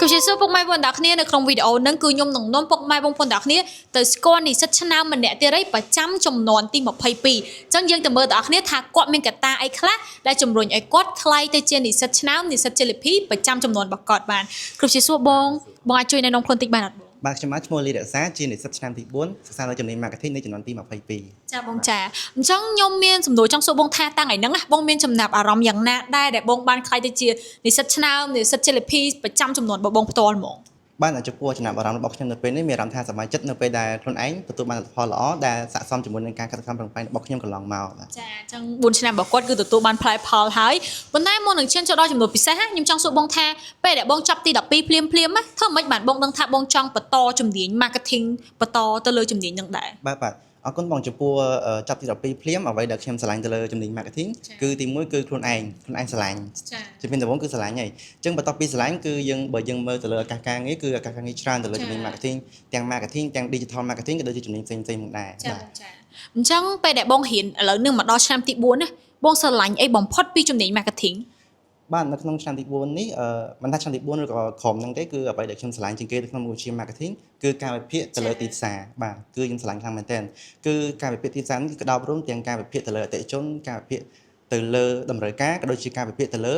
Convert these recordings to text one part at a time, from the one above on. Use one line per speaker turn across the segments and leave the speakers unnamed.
គឺជាសួរពុកម៉ែបងប្អូនទាំងគ្នានៅក្នុងវីដេអូហ្នឹងគឺខ្ញុំនឹងនាំពុកម៉ែបងប្អូនទាំងគ្នាទៅស្គាល់និស្សិតឆ្នាំម្នាក់ទៀតប្រចាំចំនួនទី22អញ្ចឹងយើងទៅមើលទាំងគ្នាថាគាត់មានកត្តាអីខ្លះដែលជំរុញឲ្យគាត់ថ្លៃទៅជានិស្សិតឆ្នាំនិស្សិតជលិប្រចាំចំនួនរបស់គាត់បានគ្រប់ជាសួរបងអាចជួយណែនាំខ្លួនតិចបានអត់បង
បាទខ្ញុំឈ្មោះលីរក្សាជានិស្សិតឆ្នាំទី4សិក្សានៅជំនាញ Marketing នៅចំនួនទី22
ចាបងចាអញ្ចឹងខ្ញុំមានសំណួរចង់សួរបងថាតាំងថ្ងៃហ្នឹងបងមានចំណាប់អារម្មណ៍យ៉ាងណាដែរដែលបងបានខ្លាយទៅជានិស្សិតឆ្នាំនិស្សិតជលិប្រចាំចំនួនបងផ្ទាល់ហ្មង
បាទចំពោះចំណាប់អារម្មណ៍របស់ខ្ញុំនៅពេលនេះមានអារម្មណ៍ថាសប្បាយចិត្តនៅពេលដែលខ្លួនឯងទទួលបានលទ្ធផលល្អដែលស័ក្តិសមជាមួយនឹងការខិតខំប្រឹងប្រែងរបស់ខ្ញុំកន្លងមកបាទ
ចាអញ្ចឹង4ឆ្នាំរបស់គាត់គឺទទួលបានផ្លែផលហើយប៉ុន្តែមុននឹងឈានចូលដល់ចំនួនពិសេសខ្ញុំចង់សួរបងថាពេលដែលបងចាប់ទី12ភ្លាមធ្វើម៉េចបានបងដឹងថាបងចង់បន្តជំនាញ marketing បន្តទៅលើជំនាញនឹងដែរ
បាទអរគុណបងចំពោះចាប់ទី12ភ្លាមអ្វីដែលខ្ញុំឆ្លាញ់ទៅលើជំនាញ marketing គឺទី1គឺខ្លួនឯងឆ្លាញ់ជំនាញដំបូងគឺឆ្លាញ់ហើយអញ្ចឹងបន្ទាប់ពីឆ្លាញ់គឺយើងបើយើងមើលទៅលើឱកាសការងារគឺឱកាសការងារច្រើនទៅលើជំនាញ marketing ទាំង marketing ទាំង digital marketing ក៏ដូចជាជំនាញផ្សេងៗផងដែរ
បាទអញ្ចឹងពេលដែលបងរៀនឥឡូវនឹងមកដល់ឆ្នាំទី4ណាបងឆ្លាញ់អីបំផុតពីជំនាញ marketing
បាទនៅក្នុងឆ្នាំទី4នេះមិនថាឆ្នាំទី4ឬក៏ក្រុមហ្នឹងទេគឺអ្វីដែលខ្ញុំឆ្លាញ់ជាងគេនៅក្នុងវិស័យ marketing គឺការវិភាគទៅលើទីផ្សារបាទគឺខ្ញុំឆ្លាញ់ខ្លាំងមែនទែនគឺការវិភាគទីផ្សារនេះគឺក្តោបរួមទាំងការវិភាគទៅលើអតិថិជនការវិភាគទៅលើតម្រូវការក៏ដូចជាការវិភាគទៅលើ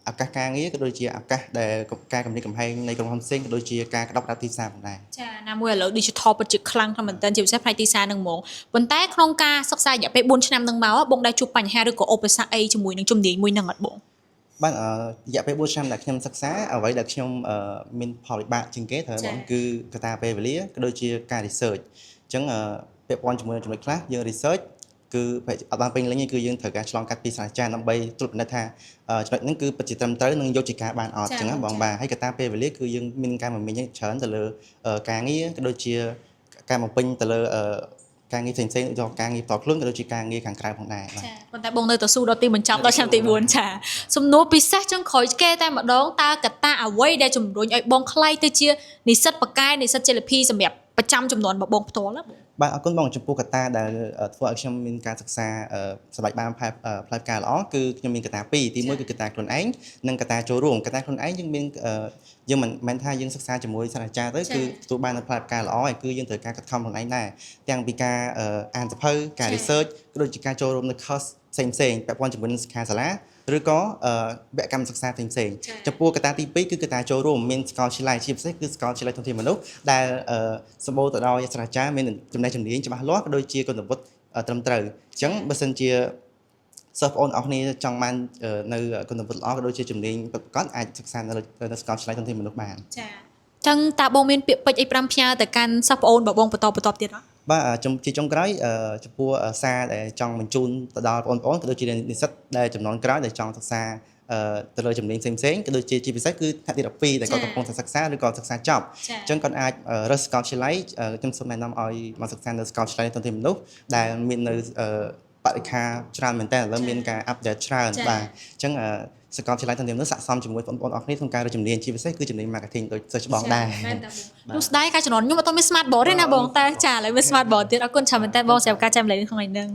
ឱកាសការងារក៏ដូចជាឱកាសដែលការកំណត់កំហែងនៃក្រុមហ៊ុនផ្សេងក៏ដូចជាការក្តោបដាក់ទីផ្សារផងដែរ
ចាណាមួយឥឡូវ digital ពិតជាខ្លាំងខ្លាំងមែនទែនជាពិសេសផ្នែកទីផ្សារនឹងហ្មងប៉ុន្តែក្នុងការសិក្សារយៈពេល4ឆ្នាំនឹងមកបងដែលជួបបញ្ហាឬក៏ឧបសគ្គអីជាមួយនឹងជំនាញមួយនឹងអត់បង
បាទរយៈពេល4ឆ្នាំដែលខ្ញុំសិក្សាអ្វីដែលខ្ញុំមានផលវិបាកជាងគេត្រូវបងគឺកត្តាពេលវេលាក៏ដូចជាការ research អញ្ចឹងពាក់ព័ន្ធជាមួយចំណុចខ្លះយើង research គឺអត់បានពេញលេញទេគឺយើងត្រូវការឆ្លងកាត់ពីសាស្ត្រាចារ្យដើម្បីត្រួតពិនិត្យថាចំណុចហ្នឹងគឺពិតជាត្រឹមត្រូវនិងយកជាការបានអត់អញ្ចឹងបងបាទហើយកត្តាពេលវេលាគឺយើងមានការមមាញឹកច្រើនទៅលើការងារក៏ដូចជាការបំពេញទៅលើការងារផ្សេងៗដូចការងារផ្ទាល់ខ្លួនក៏ដូចជាការងារខាងក្រៅផងដែរ
បាទប៉ុន្តែបងនៅទៅស៊ូដល់ទីបញ្ចប់ដល់ឆ្នាំទី4ចាសំណួរពិសេសចុងក្រោយគេតែម្ដងតើកត្តាអ្វីដែលជំរុញឲ្យបងខ្លាយទៅជានិស្សិតបកែនិស្សិតជលិសម្រាប់ប្រចាំចំនួនរបស់បងផ្ទាល់
បាទអរគុណបងចំពោះកត្តាដែលធ្វើឲ្យខ្ញុំមានការសិក្សាសម្រាប់បានផ្លែផ្កាល្អគឺខ្ញុំមានកត្តា2ទី1គឺកត្តាខ្លួនឯងនិងកត្តាចូលរួមកត្តាខ្លួនឯងយើងមានយើងមិនមែនថាយើងសិក្សាជាមួយសាស្ត្រាចារ្យទៅគឺទទួលបានផ្លែផ្កាល្អហើយគឺយើងត្រូវការខិតខំខ្លួនឯងដែរទាំងពីការអានសៀវភៅការ research ក៏ដូចជាការចូលរួមនៅ course ផ្សេងពាក់ព័ន្ធជាមួយនឹងសិក្ខាសាលាឬក៏វគ្គកម្មសិក្សាផ្សេងចំពោះកត្តាទី2គឺកត្តាចូលរួមមានសាកលវិទ្យាល័យជាពិសេសគឺសាកលវិទ្យាល័យធនធានមនុស្សដែលសម្បូរទៅដោយសាស្ត្រាចារ្យមានចំណេះជំនាញច្បាស់លាស់ក៏ដូចជាគុណវុឌ្ឍត្រឹមត្រូវអញ្ចឹងបើសិនជាសិស្សបងប្អូនអរគ្នាចង់បាននៅគុណវុឌ្ឍល្អក៏ដូចជាជំនាញពិតប្រាកដអាចសិក្សានៅសាកលវិទ្យាល័យធនធានមនុស្សបាន
ចាចឹងតើបងមានពាក្យពេចន៍អី5ផ្ញើទៅកាន់សិស្សបងប្អូនបងបន្តទៀតអត់
បាទជាចុងក្រោយចំពោះសារដែលចង់បញ្ជូនទៅដល់បងប្អូនក៏ដូចជានិស្សិតដែលចំនួនក្រោយដែលចង់សិក្សាទៅលើជំនាញផ្សេងក៏ដូចជាពិសេសគឺថ្នាក់ទី12ដែលគាត់កំពុងតែសិក្សាឬក៏សិក្សាចប់អញ្ចឹងគាត់អាចរើសសាកលវិទ្យាល័យខ្ញុំសូមណែនាំឲ្យមកសិក្សានៅសាកលវិទ្យាល័យធនធានមនុស្សដែលមាននៅបរិខាច្រើនមែនតើឥឡូវមានការអាប់ដេតច្រើនបាទអញ្ចឹងសាកលវិទ្យាល័យធនធានមនុស្សស័ក្តិសមជាមួយបងប្អូនអរគ្នាក្នុងការជំនាញជាពិសេសគឺជំនាញ marketing ដូចសិស្សច្បងដែរ
នោះស្ដាយការជំនាន់ខ្ញុំអត់មាន smart board ទេណាបងតែចាឥឡូវមាន smart board ទៀតអរគុណច្រើនមែនតើបងសម្រាប់ការចាំលេងក្នុងថ្ងៃនេះ